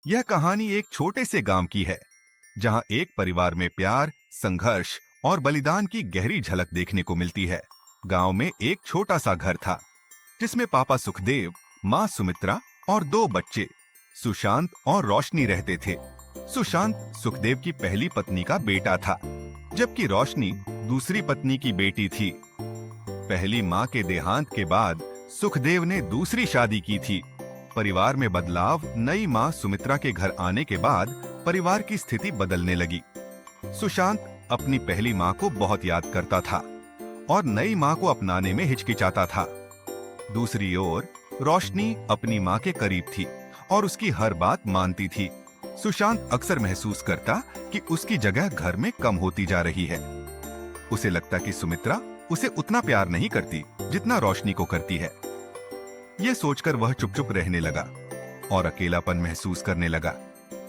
यह कहानी एक छोटे से गांव की है, जहां एक परिवार में प्यार, संघर्ष और बलिदान की गहरी झलक देखने को मिलती है। गांव में एक छोटा सा घर था, जिसमें पापा सुखदेव, माँ सुमित्रा और दो बच्चे सुशांत और रोशनी रहते थे। सुशांत सुखदेव की पहली पत्नी का बेटा था, जबकि रोशनी दूसरी पत्नी की बेटी थी। पहली माँ के देहांत के बाद सुखदेव ने दूसरी शादी की थी। परिवार में बदलाव, नई माँ सुमित्रा के घर आने के बाद परिवार की स्थिति बदलने लगी। सुशांत अपनी पहली माँ को बहुत याद करता था और नई माँ को अपनाने में हिचकिचाता था। दूसरी ओर रोशनी अपनी माँ के करीब थी और उसकी हर बात मानती थी। सुशांत अक्सर महसूस करता कि उसकी जगह घर में कम होती जा रही है। उसे लगता कि सुमित्रा उसे उतना प्यार नहीं करती जितना रोशनी को करती है। यह सोचकर वह चुप चुप रहने लगा और अकेलापन महसूस करने लगा।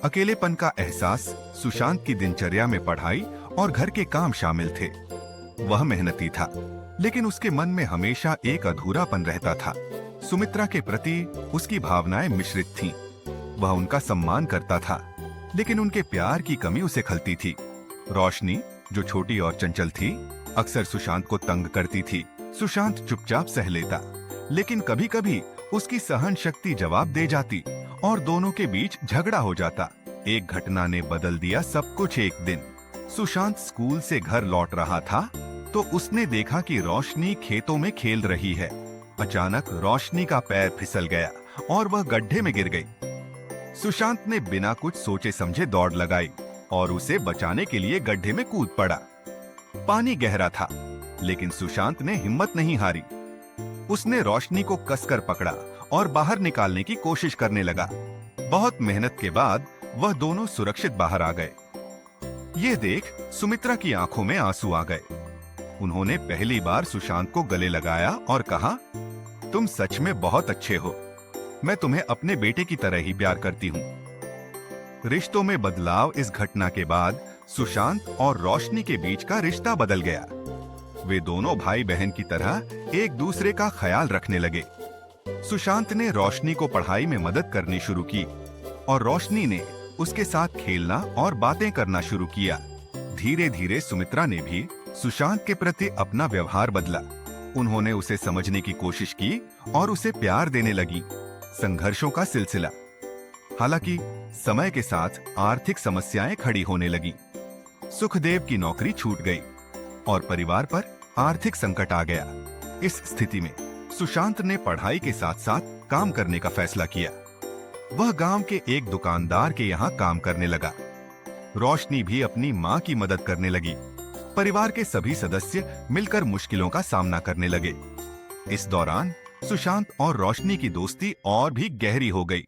अकेलेपन का एहसास सुशांत की दिनचर्या में पढ़ाई और घर के काम शामिल थे। वह मेहनती था, लेकिन उसके मन में हमेशा एक अधूरापन रहता था। सुमित्रा के प्रति उसकी भावनाएं मिश्रित थीं। वह उनका सम्मान करता था, लेकिन उनके प्यार की कमी उसे खलती थी। रोशनी, जो छोटी और चंचल थी, अक्सर सुशांत को तंग करती थी। सुशांत चुपचाप सह लेता, लेकिन कभी कभी उसकी सहन शक्ति जवाब दे जाती और दोनों के बीच झगड़ा हो जाता। एक घटना ने बदल दिया सब कुछ। एक दिन सुशांत स्कूल से घर लौट रहा था तो उसने देखा कि रोशनी खेतों में खेल रही है। अचानक रोशनी का पैर फिसल गया और वह गड्ढे में गिर गई। सुशांत ने बिना कुछ सोचे समझे दौड़ लगाई और उसे बचाने के लिए गड्ढे में कूद पड़ा। पानी गहरा था, लेकिन सुशांत ने हिम्मत नहीं हारी। उसने रोशनी को कसकर पकड़ा और बाहर निकालने की कोशिश करने लगा। बहुत मेहनत के बाद वह दोनों सुरक्षित बाहर आ गए। यह देख सुमित्रा की आंखों में आंसू आ गए। उन्होंने पहली बार सुशांत को गले लगाया और कहा, तुम सच में बहुत अच्छे हो। मैं तुम्हें अपने बेटे की तरह ही प्यार करती हूँ। रिश्तों में बदलाव। इस घटना के बाद सुशांत और रोशनी के बीच का रिश्ता बदल गया। वे दोनों भाई बहन की तरह एक दूसरे का ख्याल रखने लगे। सुशांत ने रोशनी को पढ़ाई में मदद करनी शुरू की और रोशनी ने उसके साथ खेलना और बातें करना शुरू किया। धीरे धीरे सुमित्रा ने भी सुशांत के प्रति अपना व्यवहार बदला। उन्होंने उसे समझने की कोशिश की और उसे प्यार देने लगी। संघर्षों का सिलसिला। हालांकि समय के साथ आर्थिक समस्याएं खड़ी होने लगी। सुखदेव की नौकरी छूट गई और परिवार पर आर्थिक संकट आ गया। इस स्थिति में सुशांत ने पढ़ाई के साथ साथ काम करने का फैसला किया। वह गांव के एक दुकानदार के यहाँ काम करने लगा। रोशनी भी अपनी माँ की मदद करने लगी। परिवार के सभी सदस्य मिलकर मुश्किलों का सामना करने लगे। इस दौरान सुशांत और रोशनी की दोस्ती और भी गहरी हो गई।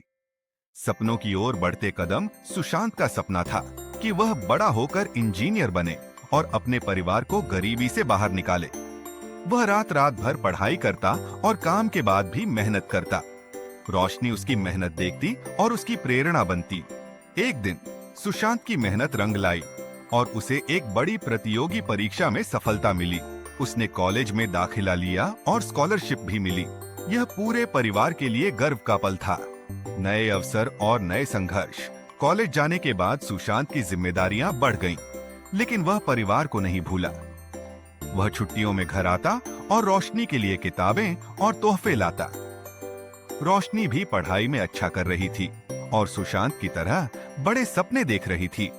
सपनों की ओर बढ़ते कदम। सुशांत का सपना था कि वह बड़ा होकर इंजीनियर बने और अपने परिवार को गरीबी से बाहर निकाले। वह रात रात भर पढ़ाई करता और काम के बाद भी मेहनत करता। रोशनी उसकी मेहनत देखती और उसकी प्रेरणा बनती। एक दिन सुशांत की मेहनत रंग लाई और उसे एक बड़ी प्रतियोगी परीक्षा में सफलता मिली। उसने कॉलेज में दाखिला लिया और स्कॉलरशिप भी मिली। यह पूरे परिवार के लिए गर्व का पल था। नए अवसर और नए संघर्ष। कॉलेज जाने के बाद सुशांत की जिम्मेदारियां बढ़ गईं, लेकिन वह परिवार को नहीं भूला। वह छुट्टियों में घर आता और रोशनी के लिए किताबें और तोहफे लाता। रोशनी भी पढ़ाई में अच्छा कर रही थी और सुशांत की तरह बड़े सपने देख रही थी।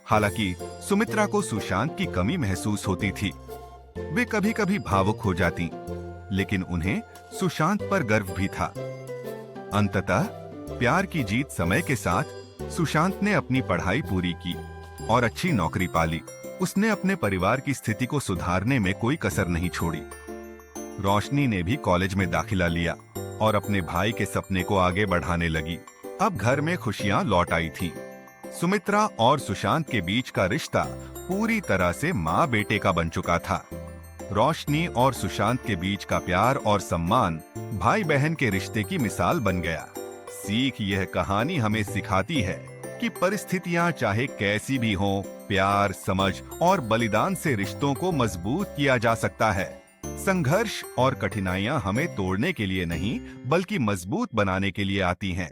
हालांकि सुमित्रा को सुशांत की कमी महसूस होती थी। वे कभी कभी भावुक हो जाती, लेकिन उन्हें सुशांत पर गर्व भी था। अंततः प्यार की जीत। समय के साथ सुशांत ने अपनी पढ़ाई पूरी की और अच्छी नौकरी पाली। उसने अपने परिवार की स्थिति को सुधारने में कोई कसर नहीं छोड़ी। रोशनी ने भी कॉलेज में दाखिला लिया और अपने भाई के सपने को आगे बढ़ाने लगी। अब घर में खुशियां लौट आई थीं। सुमित्रा और सुशांत के बीच का रिश्ता पूरी तरह से माँ बेटे का बन चुका था। रोशनी और सुशांत के बीच का प्यार और सम्मान भाई बहन के रिश्ते की मिसाल बन गया। सीख। यह कहानी हमें सिखाती है कि परिस्थितियां चाहे कैसी भी हों, प्यार, समझ और बलिदान से रिश्तों को मजबूत किया जा सकता है। संघर्ष और कठिनाइयां हमें तोड़ने के लिए नहीं, बल्कि मजबूत बनाने के लिए आती हैं।